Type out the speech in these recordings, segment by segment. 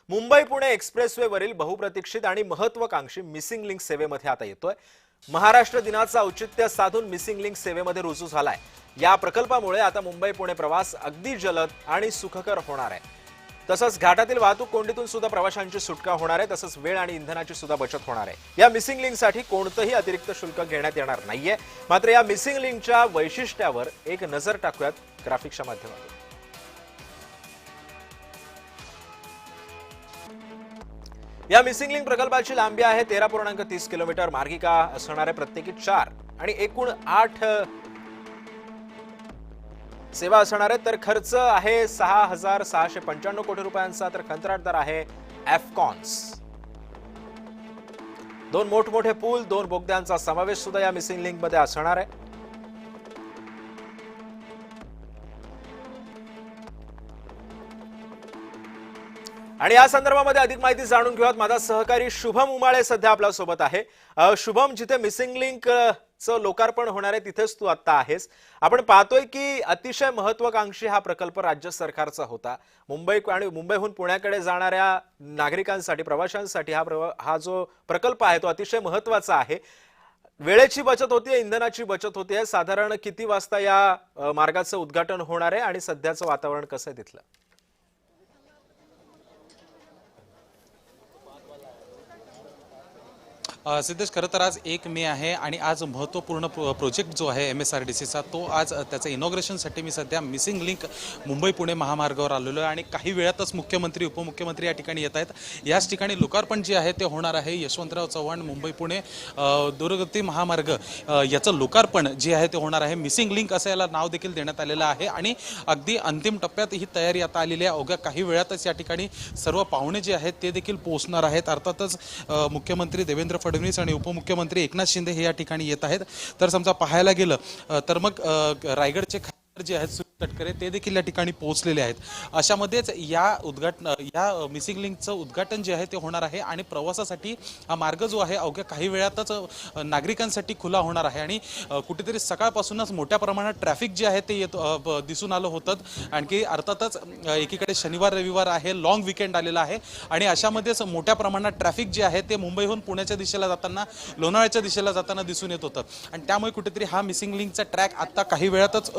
मुंबई पुणे एक्सप्रेसवेवरील बहुप्रतीक्षित आणि महत्त्वाकांक्षी मिसिंग लिंक सेवेमध्ये आता येतोय। महाराष्ट्र दिनाचं औचित्य साधून मिसिंग लिंक सेवेमध्ये रुजू झालाय। या प्रकल्पामुळे आता मुंबई पुणे प्रवास अगदी जलद आणि सुखकर होणार आहे। तसंच घाटातील वाहतूक कोंडीतून सुद्धा प्रवाशांची सुटका होणार आहे। तसंच वेळ आणि इंधनाची सुद्धा बचत होणार आहे। या मिसिंग लिंकसाठी कोणतेही अतिरिक्त शुल्क घेण्यात येणार नाहीये। मात्र या मिसिंग लिंकच्या वैशिष्ट्यावर एक नजर टाकूयात ग्राफिक्सच्या माध्यमातून। या मिसिंग लिंक प्रकल्पाची लांबी आहे 13.30 किलोमीटर। मार्गिका असणारे प्रत्येकी 4 आणि एकूण 8 सेवा असणार आहे। तर खर्च आहे 6,695 कोटी रुपयांचा। तर कंत्राटदार आहे एफकॉन्स। 2 मोठमोठे पूल, 2 बोगद्यांचा समावेश सुद्धा या मिसिंग लिंक मध्ये असणार आहे। आणि या संदर्भामध्ये अधिक माहिती जाणून घेऊयात। माझा सहकारी शुभम उमाळे सध्या आपल्या सोबत आहे। शुभम, जिथे मिसिंग लिंक चं लोकार्पण होणार आहे तिथेच तू आता आहेस। आपण पाहतोय की अतिशय महत्त्वाकांक्षी हा प्रकल्प राज्य सरकारचा होता। मुंबई आणि मुंबईहून पुण्याकडे जाणाऱ्या नागरिकांसाठी, प्रवाशांसाठी हा जो प्रकल्प आहे तो अतिशय महत्त्वाचा आहे। वेळेची बचत होते, इंधनाची बचत होते। साधारण किती वाजता या मार्गाचं उद्घाटन होणार आहे आणि सध्याचं वातावरण कसं आहे तिथलं? सिद्धेश, खरं तर आज 1 मे आहे आणि आज महत्त्वपूर्ण प्रोजेक्ट जो आहे MSRDCचा तो आज त्याचं इनॉग्रेशनसाठी मी सध्या मिसिंग लिंक मुंबई पुणे महामार्गावर आलेलो आहे। आणि काही वेळातच मुख्यमंत्री, उपमुख्यमंत्री या ठिकाणी येत आहेत। याच ठिकाणी लोकार्पण जे आहे ते होणार आहे। यशवंतराव चव्हाण मुंबई पुणे दूरगती महामार्ग याचं लोकार्पण जे आहे ते होणार आहे। मिसिंग लिंक असं याला नाव देखील देण्यात आलेलं आहे आणि अगदी अंतिम टप्प्यात ही तयारी आता आलेली आहे। अवघ्या काही वेळातच या ठिकाणी सर्व पाहुणे जे आहेत ते देखील पोहोचणार आहेत। अर्थातच मुख्यमंत्री देवेंद्र फडणवीस आणि उपमुख्यमंत्री एकनाथ शिंदे हे या ठिकाणी येत आहेत। तर समजा पाहायला गेलं तर मग रायगडचे खासदार जे आहेत सुनील तटकरे ते देखील या ठिकाणी पोहोचलेले आहेत। अशामध्येच या मिसिंग लिंकचं उद्घाटन जे आहे ते होणार आहे आणि प्रवासासाठी हा मार्ग जो आहे अवघ्या काही वेळातच नागरिकांसाठी खुला होणार आहे। आणि कुठेतरी सकाळपासूनच मोठ्या प्रमाणात ट्रॅफिक जे आहे ते दिसून आलं होतं। आणखी अर्थातच एकीकडे शनिवार रविवार आहे, लॉंग वीकेंड आलेला आहे आणि अशामध्येच मोठ्या प्रमाणात ट्रॅफिक जे आहे ते मुंबईहून पुण्याच्या दिशेला जाताना, लोणावळ्याच्या दिशेला जाताना दिसून येत होतं। आणि त्यामुळे कुठेतरी हा मिसिंग लिंकचा ट्रॅक आता काही वेळातच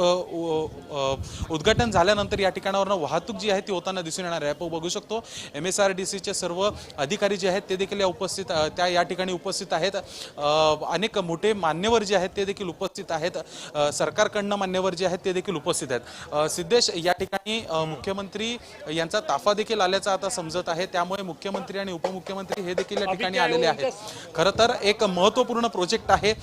उद्घाटन झाल्यानंतर या ठिकाणावरून वाहतूक जी आहे ती होताना दिसून येणार आहे। आपण बघू शकतो MSRDCचे सर्व अधिकारी जे आहेत ते देखील या ठिकाणी उपस्थित आहेत। अनेक मोठे मान्यवर जे आहेत ते देखील उपस्थित आहेत। सरकारकडनं मान्यवर जे आहेत ते देखील उपस्थित आहेत। सिद्धेश, या ठिकाणी मुख्यमंत्री यांचा ताफा देखील आल्याचं आता समजत आहे। त्यामुळे मुख्यमंत्री आणि उपमुख्यमंत्री हे देखील या ठिकाणी आलेले आहेत। खरं तर एक महत्त्वपूर्ण प्रोजेक्ट आहे।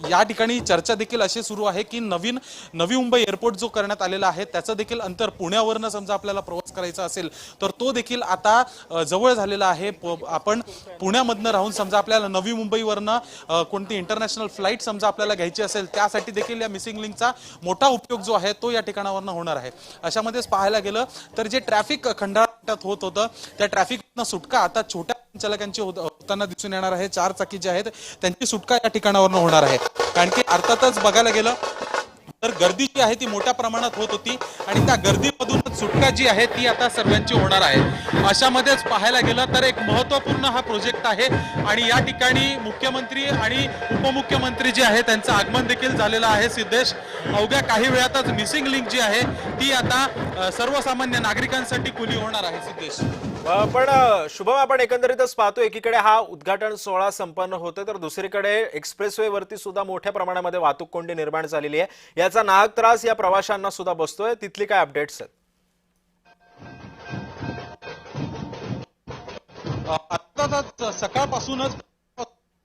या ठिकाणी चर्चा देखील अशी सुरू आहे की नवी मुंबई एअरपोर्ट जो करण्यात आलेला आहे त्याचं देखील अंतर पुण्यावरनं समजा आपल्याला प्रवास करायचा असेल तर तो देखील आता जवळ झालेला आहे। आपण पुण्यामधनं राहून समजा आपल्याला नवी मुंबईवरनं कोणती इंटरनॅशनल फ्लाईट समजा आपल्याला घ्यायची असेल त्यासाठी देखील या मिसिंग लिंकचा मोठा उपयोग जो आहे तो या ठिकाणावरनं होणार आहे। अशामध्येच पाहायला गेलं तर जे ट्रॅफिक खंडाळ्यात होत होतं त्या ट्रॅफिकनं सुटका आता छोट्या चालकांची होताना दिसून येणार आहे। 4 चाकी जे आहेत त्यांची सुटका या ठिकाणावरनं होणार आहे। कारण की अर्थातच बघायला गेलं तर गर्दी जी आहे ती मोठ्या प्रमाणात होत होती आणि त्या गर्दीमधून सुटका जी आहे ती आता सर्वांची होणार आहे। अशामध्येच पाहायला गेलं तर एक महत्त्वपूर्ण हा प्रोजेक्ट आहे आणि या ठिकाणी मुख्यमंत्री आणि उपमुख्यमंत्री जे आहे त्यांचं आगमन देखील झालेलं आहे। सिद्धेश, अवघ्या काही वेळातच मिसिंग लिंक जी आहे ती आता सर्वसामान्य नागरिकांसाठी खुली होणार आहे। सिद्धेश, पण शुभम, आपण एकंदरीतच पाहतो एकीकडे हा उद्घाटन सोहळा संपन्न होतोय तर दुसरीकडे एक्सप्रेसवे वरती सुद्धा मोठ्या प्रमाणामध्ये वाहतूक कोंडी निर्माण झालेली आहे। याचा नाहक त्रास या प्रवाशांना सुद्धा बसतोय। तिथली काय अपडेट्स आहेत? आता सकाळपासूनच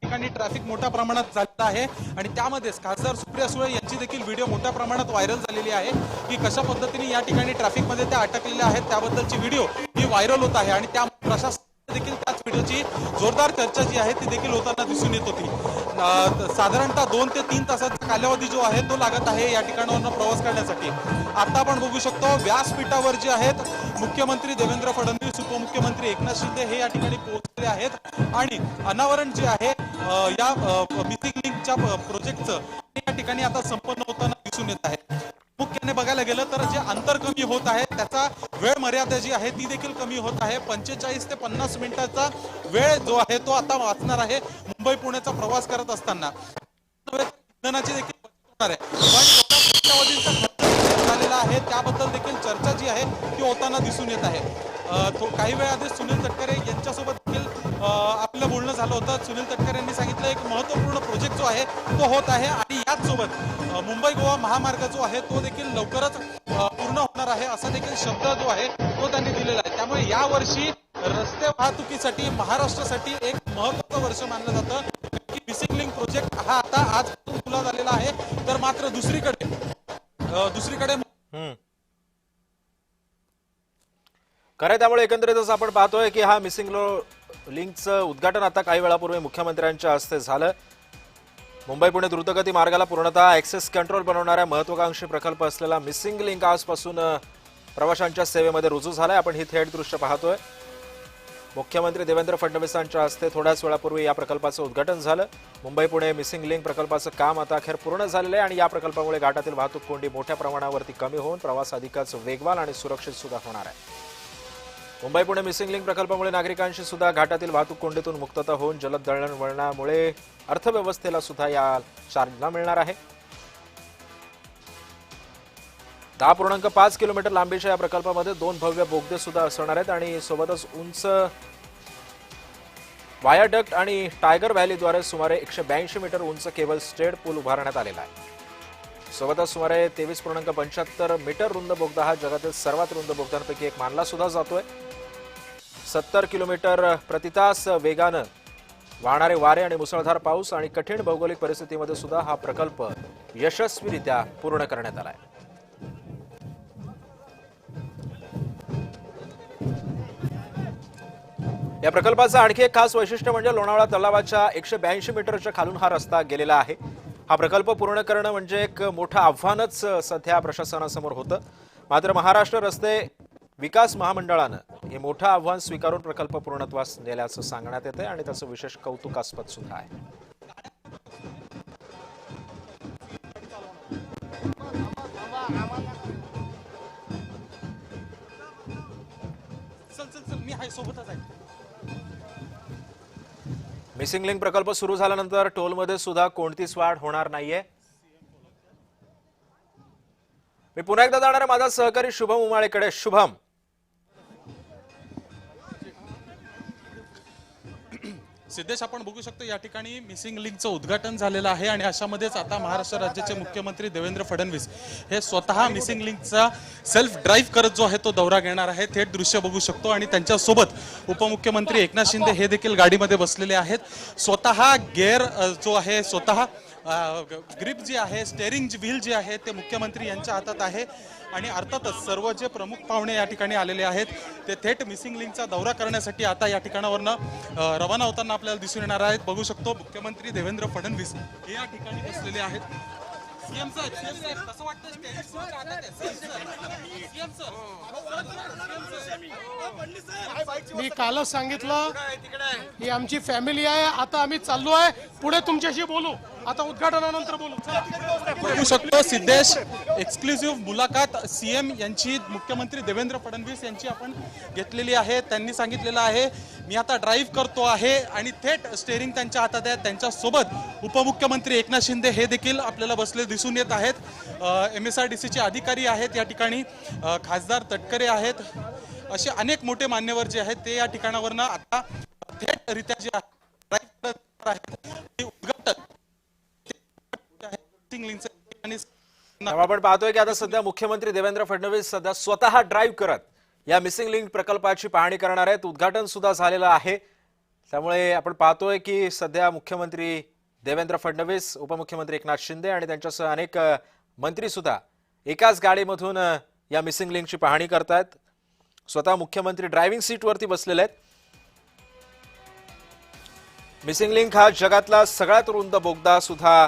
ठिकाणी ट्रॅफिक मोठ्या प्रमाणात झालेला आहे आणि त्यामध्येच खासदार सुप्रिया सुळे यांची देखील व्हिडिओ मोठ्या प्रमाणात व्हायरल झालेली आहे की कशा पद्धतीने या ठिकाणी ट्रॅफिकमध्ये त्या अटकलेल्या आहेत त्याबद्दलची व्हिडिओ ही व्हायरल होत आहे। आणि त्या प्रशासन देखील त्याच व्हिडिओची जोरदार चर्चा जी आहे ती देखील होताना दिसून येत होती। साधारणतः 2 ते 3 तासाचा कालावधी जो आहे तो लागत आहे या ठिकाणावरून प्रवास करण्यासाठी। आता आपण बघू शकतो व्यासपीठावर जे आहेत मुख्यमंत्री देवेंद्र फडणवीस, उपमुख्यमंत्री एकनाथ शिंदे हे या ठिकाणी पोहोचलेले आहेत आणि अनावरण जे आहे या मिसिंग लिंकच्या प्रोजेक्टचं या ठिकाणी आता संपन्न होताना दिसून येत आहे। मुख्याने बघायला गेलं तर जे अंतर कमी होत आहे, त्याचा वेळ मर्यादा जी आहे ती देखील कमी होत आहे. 45 ते 50 मिनिटाचा वेळ जो आहे तो आता वाचणार आहे मुंबई पुण्याचा प्रवास करत असताना. इंधनाची देखील बचत होणार आहे, पण कोट्यावधींचा खर्च झालेला आहे त्याबद्दल देखील चर्चा जी आहे ती होताना दिसून येत आहे. काही वेळ आधी सुनील तटकरे यांच्यासोबत देखील आपलं बोलणं झालं होतं. सुनील तटकरे यांनी सांगितलं एक महत्त्वपूर्ण प्रोजेक्ट जो आहे तो होत आहे आणि याचसोबत मुंबई गोवा महामार्ग जो आहे तो देखील लवकरच पूर्ण होणार आहे असा देखील शब्द जो आहे तो त्यांनी दिलेला आहे. त्यामुळे यावर्षी रस्ते वाहतुकीसाठी महाराष्ट्रासाठी एक महत्त्वाचं वर्ष मानलं जातं. मिसिंग लिंक प्रोजेक्ट हा आता आजपासून खुला झालेला आहे. तर मात्र दुसरीकडे खरं त्यामुळे एकंदरीतच आपण पाहतोय की हा मिसिंग लिंकचं उद्घाटन आता काही वेळापूर्वी मुख्यमंत्र्यांच्या हस्ते झालं. मुंबई पुणे द्रुतगती मार्गाला पूर्णतः ऍक्सेस कंट्रोल बनवणाऱ्या महत्वाकांक्षी प्रकल्प असलेला मिसिंग लिंक आजपासून प्रवाशांच्या सेवेमध्ये रुजू झालाय. आपण ही थेट दृश्य पाहतोय. मुख्यमंत्री देवेंद्र फडणवीसांच्या हस्ते थोड्याच वेळापूर्वी या प्रकल्पाचं उद्घाटन झालं. मुंबई पुणे मिसिंग लिंक प्रकल्पाचं काम आता अखेर पूर्ण झालेलं आहे आणि या प्रकल्पामुळे घाटातील वाहतूक कोंडी मोठ्या प्रमाणावरती कमी होऊन प्रवास अधिकच वेगवान आणि सुरक्षित सुद्धा होणार आहे. मुंबई पुणे मिसिंग लिंक प्रकल्पामुळे नागरिकांशी सुद्धा घाटातील वाहतूक कोंडीतून मुक्तता होऊन जलद दळणवळणामुळे अर्थव्यवस्थेला सुद्धा या चालना मिळणार आहे. 10.5 किलोमीटर लांबीच्या या प्रकल्पामध्ये 2 भव्य बोगदे सुद्धा असणार आहेत आणि सोबतच उंच वायाडक्ट आणि टायगर व्हॅलीद्वारे सुमारे 182 मीटर उंच केबल स्टेड पूल उभारण्यात आलेला आहे. सोबतच सुमारे 23.75 मीटर रुंद बोगदा हा जगातील सर्वात रुंद बोगद्यांपैकी एक मानला सुद्धा जातोय. 70 किलोमीटर प्रतितास वेगानं वाहणारे वारे आणि मुसळधार पाऊस आणि कठीण भौगोलिक परिस्थितीमध्ये सुद्धा हा प्रकल्प यशस्वीरित्या पूर्ण करण्यात आलाय. या प्रकल्पाचं आणखी एक खास वैशिष्ट्य म्हणजे लोणावळा तलावाच्या 182 मीटरच्या खालून हा रस्ता गेलेला आहे. हा प्रकल्प पूर्ण करणं म्हणजे एक मोठं आव्हानच सध्या प्रशासनासमोर होतं. मात्र महाराष्ट्र रस्ते विकास महामंडळानं हे मोठं आव्हान स्वीकारून प्रकल्प पूर्णत्वास नेल्याचं सांगण्यात येतंय आणि त्याचं विशेष कौतुकास्पद सुद्धा आहे. मी आहे सोबतच आहे. मिसिंग लिंक प्रकल्प सुरू झाल्यानंतर टोलमध्ये सुद्धा कोणतीच वाढ होणार नाहीये. मी पुन्हा एकदा जाणार आहे माझा सहकारी शुभम उमाळेकडे. शुभम, सिद्धेश, आपण बघू शकतो या ठिकाणी मिसिंग लिंकचं उद्घाटन झालेलं आहे आणि अशामध्येच आता महाराष्ट्र राज्याचे मुख्यमंत्री देवेंद्र फडणवीस हे स्वतः मिसिंग लिंकचा सेल्फ ड्राईव्ह करत जो आहे तो दौरा घेणार आहे. थेट दृश्य बघू शकतो आणि त्यांच्यासोबत उपमुख्यमंत्री एकनाथ शिंदे हे देखील गाडीमध्ये बसलेले आहेत. स्वतः गेअर जो आहे, स्वतः ग्रिप जी आहे, स्टेअरिंग व्हील जी आहे ते मुख्यमंत्री यांच्या हातात आहे आणि अर्थातच सर्व जे प्रमुख पाहुणे या ठिकाणी आलेले आहेत ते थेट मिसिंग लिंकचा दौरा करण्यासाठी आता या ठिकाणावरनं रवाना होताना आपल्याला दिसून येणार आहेत. बघू शकतो मुख्यमंत्री देवेंद्र फडणवीस हे या ठिकाणी बसलेले आहेत. सीएम साहेब कसं वाटतं? मी कालच सांगितलं ही आमची फॅमिली आहे. आता आम्ही चाललो आहे पुढे तुमच्याशी बोलू. आता उद्घाटनानंतर बोलू. बघू शकतो सिद्धेश, एक्सक्लुझिव्ह मुलाखत सीएम यांची मुख्यमंत्री देवेंद्र फडणवीस यांची आपण घेतलेली आहे. त्यांनी सांगितलेलं आहे मी आता ड्राईव्ह करतो आहे आणि थेट स्टेअरिंग त्यांच्या हातात आहे. त्यांच्यासोबत उपमुख्यमंत्री एकनाथ शिंदे हे देखील आपल्याला बसले दिसून येत आहेत. MSRDCचे अधिकारी आहेत या ठिकाणी, खासदार तटकरे आहेत, असे अनेक मोठे मान्यवर जे आहेत ते या ठिकाणावरनं आता थेटरित्या जे आपण पाहतोय की आता सध्या मुख्यमंत्री देवेंद्र फडणवीस सध्या स्वतः ड्राईव्ह करत या मिसिंग लिंक प्रकल्पाची पाहणी करणार आहेत. उद्घाटन सुद्धा झालेलं आहे. त्यामुळे आपण पाहतोय की सध्या मुख्यमंत्री देवेंद्र फडणवीस, उपमुख्यमंत्री एकनाथ शिंदे आणि त्यांच्यासह अनेक मंत्री सुद्धा एकाच गाडीमधून या मिसिंग लिंकची पाहणी करतायत. स्वतः मुख्यमंत्री ड्रायव्हिंग सीटवरती बसलेले आहेत. मिसिंग लिंक हा जगातला सगळ्यात रुंद बोगदा सुद्धा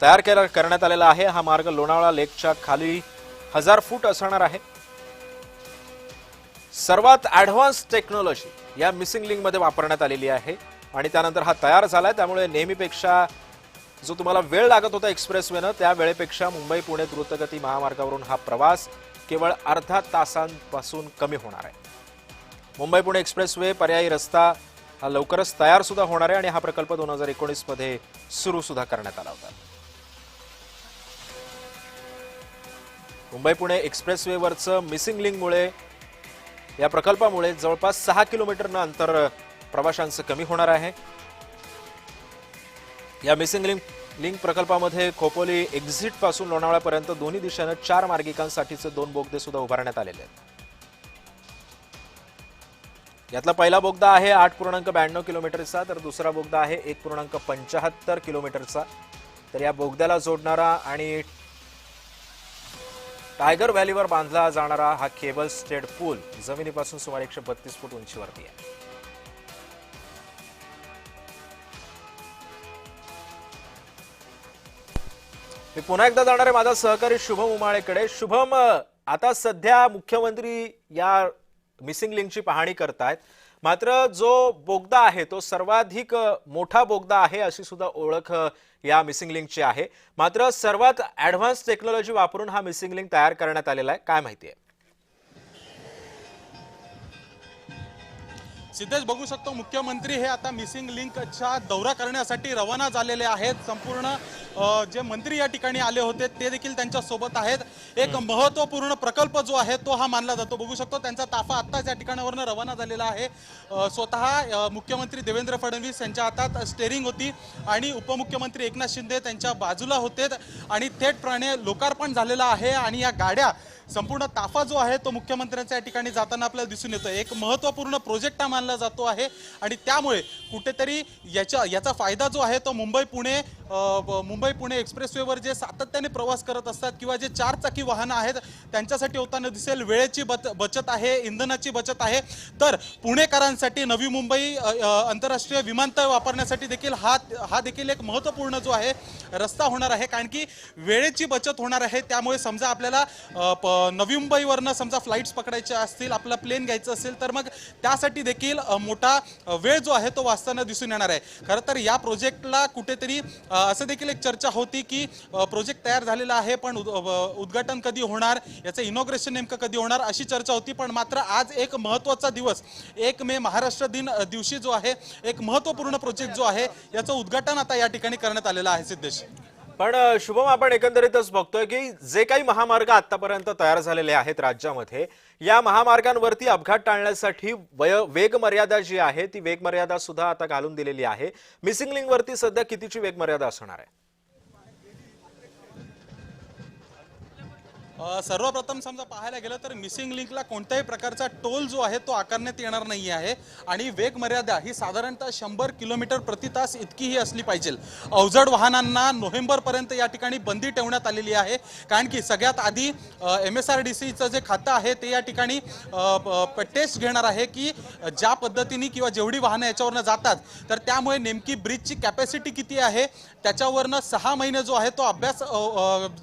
तयार करण्यात आलेला आहे. हा मार्ग लोणावळा लेकच्या खाली 1000 फूट असणार आहे. सर्वात ऍडव्हान्स टेक्नॉलॉजी या मिसिंग लिंक मध्ये वापरण्यात आलेली आहे आणि त्यानंतर हा तयार झालाय. त्यामुळे नेहमीपेक्षा जो तुम्हाला वेळ लागत होता एक्सप्रेसवेनं त्या वेळेपेक्षा मुंबई पुणे द्रुतगती महामार्गावरून हा प्रवास केवळ अर्धा तासांपासून कमी होणार आहे. मुंबई पुणे एक्सप्रेसवे पर्यायी रस्ता हा लवकरच तयार सुद्धा होणार आहे आणि हा प्रकल्प 2019 मध्ये सुरू सुद्धा करण्यात आला होता. मुंबई पुणे एक्सप्रेसवेवरचं मिसिंग लिंकमुळे या प्रकल्पामुळे जवळपास 6 किलोमीटरनं अंतर प्रवाशांचं कमी होणार आहे. या मिसिंग लिंक प्रकल्पामध्ये खोपोली एक्झिट पासून लोणावळ्यापर्यंत दोन्ही दिशेनं 4 मार्गिकांसाठीचे 2 बोगदे सुद्धा उभारण्यात आलेले आहेत. यातला पहिला बोगदा आहे 8.92 किलोमीटरचा, तर दुसरा बोगदा आहे 1.75 किलोमीटरचा. तर या बोगद्याला जोडणारा आणि टायगर व्हॅलीवर बांधला जाणारा हा केबल स्टेड पूल जमिनीपासून सुमारे 132 फूट उंचीवरती आहे. मी पुन्हा एकदा जाणार आहे माझा सहकारी शुभम उमाळेकडे. शुभम, आता सध्या मुख्यमंत्री या मिसिंग लिंकची पाहणी करतायत, मात्र जो बोगदा आहे तो सर्वाधिक मोठा बोगदा आहे अशी सुद्धा ओळख या मिसिंग लिंकची आहे. मात्र सर्वात ऍडव्हान्स टेक्नॉलॉजी वापरून हा मिसिंग लिंक तयार करण्यात आलेला आहे. काय माहिती आहे? सिद्धेश, बघू शकतो मुख्यमंत्री हे आता मिसिंग लिंकचा दौरा करण्यासाठी रवाना झालेले आहेत. संपूर्ण जे मंत्री या ठिकाणी आले होते ते देखील त्यांच्या सोबत आहेत. एक महत्त्वपूर्ण प्रकल्प जो आहे तो हा मानला जातो. बघू शकतो त्यांचा ताफा आत्ताच या ठिकाणावरून रवाना झालेला आहे. स्वतः मुख्यमंत्री देवेंद्र फडणवीस यांच्या हातात स्टेअरिंग होती आणि उपमुख्यमंत्री एकनाथ शिंदे त्यांच्या बाजूला होते आणि थेटपणे लोकार्पण झालेलं आहे. आणि या गाड्या संपूर्ण ताफा जो आहे तो मुख्यमंत्र्यांच्या या ठिकाणी जाताना आपल्याला दिसून येतो. एक महत्त्वपूर्ण प्रोजेक्ट हा मानला जातो आहे आणि त्यामुळे कुठेतरी याचा फायदा जो आहे तो मुंबई पुणे एक्सप्रेसवेवर जे सातत्याने प्रवास करत असतात किंवा जे 4 चाकी वाहनं आहेत त्यांच्यासाठी होताना दिसेल. वेळेची बचत आहे, इंधनाची बचत आहे. तर पुणेकरांसाठी नवी मुंबई आंतरराष्ट्रीय विमानतळ वापरण्यासाठी देखील हा देखील एक महत्त्वपूर्ण जो आहे रस्ता होणार आहे, कारण की वेळेची बचत होणार आहे. त्यामुळे समजा आपल्याला नवी मुंबईवरनं समजा फ्लाईट्स पकडायच्या असतील, आपला प्लेन घ्यायचं असेल तर मग त्यासाठी देखील मोठा वेळ जो आहे तो वाचताना दिसून येणार आहे. खरं तर या प्रोजेक्टला कुठेतरी असं देखील एक चर्चा होती की प्रोजेक्ट तयार झालेला आहे पण उद्घाटन कधी होणार, याचं इनॉग्रेशन नेमकं कधी होणार अशी चर्चा होती. पण मात्र आज एक महत्त्वाचा दिवस 1 मे महाराष्ट्र दिन दिवशी जो आहे एक महत्त्वपूर्ण प्रोजेक्ट जो आहे याचं उद्घाटन आता या ठिकाणी करण्यात आलेलं आहे. सिद्धेश, पण शुभम, आपण एकंदरीतच बघतोय की जे काही महामार्ग आतापर्यंत तयार झालेले आहेत राज्यामध्ये, या महामार्गांवरती अपघात टाळण्यासाठी वेग मर्यादा जी आहे ती वेग मर्यादा सुद्धा आता घालून दिलेली आहे. मिसिंग लिंक वरती सध्या कितीची वेग मर्यादा असणार आहे? सर्वप्रथम समजा पाहायला गेलं तर मिसिंग लिंकला कोणत्याही प्रकारचा टोल जो आहे तो आकारण्यात येणार नाही आहे आणि वेग मर्यादा ही साधारणतः 100 किलोमीटर प्रति तास इतकी ही असली पाहिजे. अवजड वाहनांना नोव्हेंबरपर्यंत या ठिकाणी बंदी ठेवण्यात आलेली आहे, कारण की सगळ्यात आधी MSRDCचं जे खातं आहे ते या ठिकाणी टेस्ट घेणार आहे की ज्या पद्धतीने किंवा जेवढी वाहनं याच्यावरनं जातात तर त्यामुळे नेमकी ब्रिजची कॅपॅसिटी किती आहे त्याच्यावरनं 6 महिने जो आहे तो अभ्यास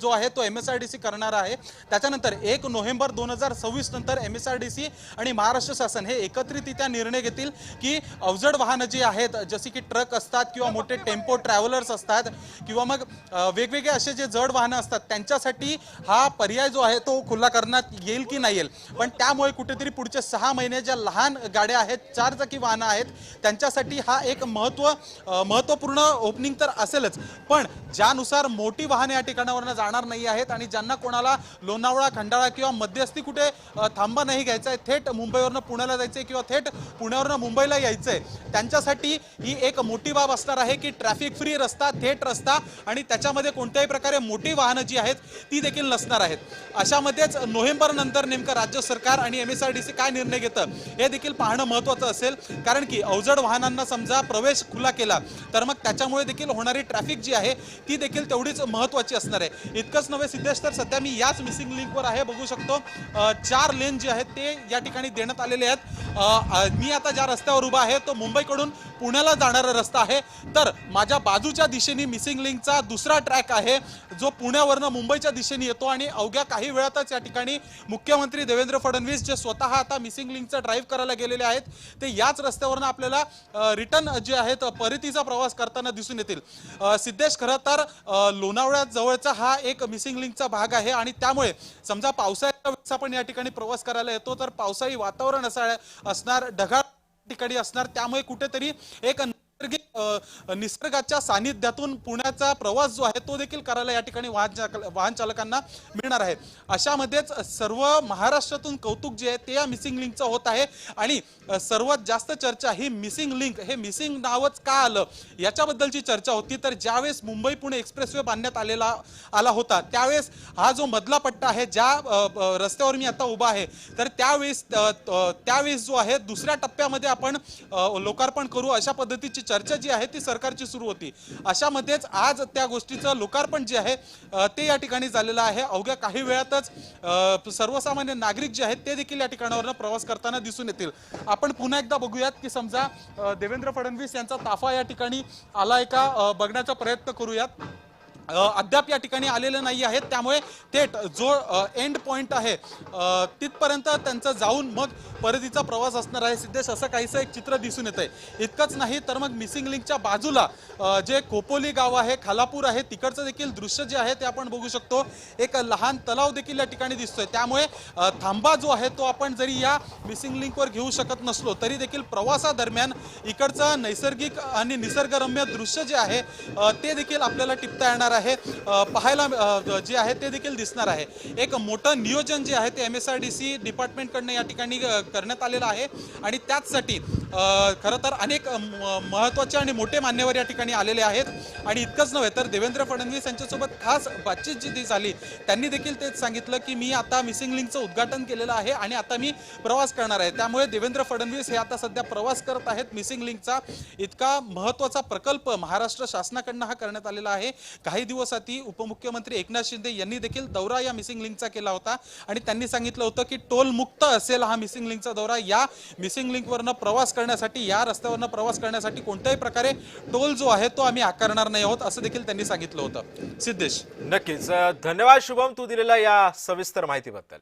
जो आहे तो MSRDC करणार आहे. त्याच्यानंतर 1 नोव्हेंबर 2026 नंतर MSRDC आणि महाराष्ट्र शासन हे एकत्रितरित्या निर्णय घेतील की अवजड वाहनं जी आहेत जसे की ट्रक असतात किंवा मोठे टेम्पो ट्रॅव्हलर्स असतात किंवा मग वेगवेगळे असे जे जड वाहनं असतात त्यांच्यासाठी हा पर्याय जो आहे तो खुला करण्यात येईल की नाही येईल. पण त्यामुळे कुठेतरी पुढचे 6 महिने ज्या लहान गाड्या आहेत, 4 चाकी वाहनं आहेत त्यांच्यासाठी हा एक महत्त्वपूर्ण ओपनिंग तर असेलच. पण ज्यानुसार मोठी वाहने या ठिकाणावरनं जाणार नाही आहेत आणि ज्यांना कोणाला लोणावळा, खंडाळा किंवा मध्यस्थी कुठे थांबा नाही घ्यायचा आहे, थेट मुंबईवरनं पुण्याला जायचंय किंवा थेट पुण्यावरनं मुंबईला यायचंय, त्यांच्यासाठी ही एक मोठी बाब असणार आहे की ट्रॅफिक फ्री रस्ता, थेट रस्ता आणि त्याच्यामध्ये कोणत्याही प्रकारे मोठी वाहनं जी आहेत ती देखील नसणार आहेत. अशामध्येच नोव्हेंबर नंतर नेमकं राज्य सरकार आणि MSRDC काय निर्णय घेतं हे देखील पाहणं महत्त्वाचं असेल, कारण की अवजड वाहनांना समजा प्रवेश खुला केला तर मग त्याच्यामुळे देखील होणारी ट्रॅफिक जी आहे ती देखील तेवढीच महत्त्वाची असणार आहे. इतकंच नव्हे सिद्धेश, तर सध्या मी याच मिसिंग लिंकवर आहे, बघू शकतो 4 लेन जे आहेत ते या ठिकाणी देण्यात आलेले आहेत. मी आता ज्या रस्त्यावर उभा आहे तो मुंबईकडून पुण्याला जाणारा रस्ता आहे, तर माझ्या बाजूच्या दिशेने मिसिंग लिंकचा दुसरा ट्रॅक आहे जो पुण्यावरनं मुंबईच्या दिशेने येतो आणि अवघ्या काही वेळातच या ठिकाणी मुख्यमंत्री देवेंद्र फडणवीस जे स्वतः आता मिसिंग लिंकचा ड्राईव्ह करायला गेलेले आहेत ते याच रस्त्यावरनं आपल्याला रिटर्न जे आहेत परतीचा प्रवास करताना दिसून येतील. सिद्धेश, खरं तर लोणावळ्यात जवळचा हा एक मिसिंग लिंकचा भाग आहे आणि त्या त्यामुळे समजा पावसाळ्याच्या वेळेस आपण या ठिकाणी प्रवास करायला येतो तर पावसाळी वातावरण असणार, ढगाळ ठिकाणी असणार, त्यामुळे कुठेतरी एक निसर्गाच्या सानिध्यातून पुण्याचा प्रवास जो आहे तो देखील करायला या ठिकाणी वाहन चालकांना मिळणार आहे। अशामध्येच सर्व महाराष्ट्रातून कौतुक जे आहे ते या मिसिंग लिंकचं होत आहे आणि सर्वात जास्त चर्चा ही मिसिंग लिंक, हे मिसिंग नावच का आलं याच्याबद्दलची चर्चा होती। तर ज्यावेळेस मुंबई पुणे एक्सप्रेसवे बांधण्यात आला होता त्यावेळेस हा जो मधला पट्टा आहे, ज्या रस्त्यावर मी आता उभा आहे, तर त्यावेळेस जो आहे दुसऱ्या टप्प्यामध्ये आपण लोकार्पण करू अशा पद्धतीची चर्चा जी आहे ती सरकारची सुरू होती। अशामध्येच आज त्या गोष्टीचं लोकार्पण जे आहे ते या ठिकाणी झालेलं आहे। अवघ्या काही वेळातच सर्वसामान्य नागरिक जे आहेत ते देखील या ठिकाणावरून प्रवास करताना दिसून येतील। आपण पुन्हा एकदा बघूयात की समजा देवेंद्र फडणवीस यांचा ताफा या ठिकाणी आलाय का बघण्याचा प्रयत्न करूयात। अद्याप या ठिकाणी आलेले नाही आहेत, त्यामुळे थेट जो एंड पॉइंट आहे तिथपर्यंत त्यांचं जाऊन मग परतीचा प्रवास असणार आहे। सिद्धेश, असं काहीसं एक चित्र दिसून येतंय। इतकंच नाही तर मग मिसिंग लिंकच्या बाजूला जे खोपोली गाव आहे, खालापूर आहे, तिकडचं देखील दृश्य जे आहे ते आपण बघू शकतो। एक लहान तलाव देखील या ठिकाणी दिसतोय, त्यामुळे थांबा जो आहे तो आपण जरी या मिसिंग लिंकवर घेऊ शकत नसलो तरी देखील प्रवासादरम्यान इकडचं नैसर्गिक आणि निसर्गरम्य दृश्य जे आहे ते देखील आपल्याला टिपता येणार आहे, पाहायला जे आहे ते देखील दिसणार आहे। एक मोठं नियोजन जे आहे ते MSRDC डिपार्टमेंटकडनं या ठिकाणी करण्यात आलेलं आहे आणि त्याचसाठी खरं तर अनेक महत्त्वाचे आणि मोठे मान्यवर या ठिकाणी आलेले आहेत। आणि इतकंच नव्हे तर देवेंद्र फडणवीस यांच्यासोबत खास बातचीत जी झाली त्यांनी देखील तेच सांगितलं की मी आता मिसिंग लिंकचं उद्घाटन केलेलं आहे आणि आता मी प्रवास करणार आहे। त्यामुळे देवेंद्र फडणवीस हे आता सध्या प्रवास करत आहेत मिसिंग लिंकचा। इतका महत्त्वाचा प्रकल्प महाराष्ट्र शासनाकडनं हा करण्यात आलेला आहे। काही दिवस आधी उपमुख्यमंत्री एकनाथ शिंदे यांनी देखील दौरा या मिसिंग लिंकचा केला होता आणि त्यांनी सांगितलं होतं की टोल मुक्त असेल हा मिसिंग लिंकचा दौरा। या मिसिंग लिंकवरनं प्रवास करण्यासाठी, या रस्त्यावरनं प्रवास करण्यासाठी कोणत्याही प्रकारे टोल जो आहे तो आम्ही आकारणार नाही आहोत असं देखील त्यांनी सांगितलं होतं। सिद्धेश, नक्कीच धन्यवाद शुभम, तू दिलेल्या या सविस्तर माहितीबद्दल।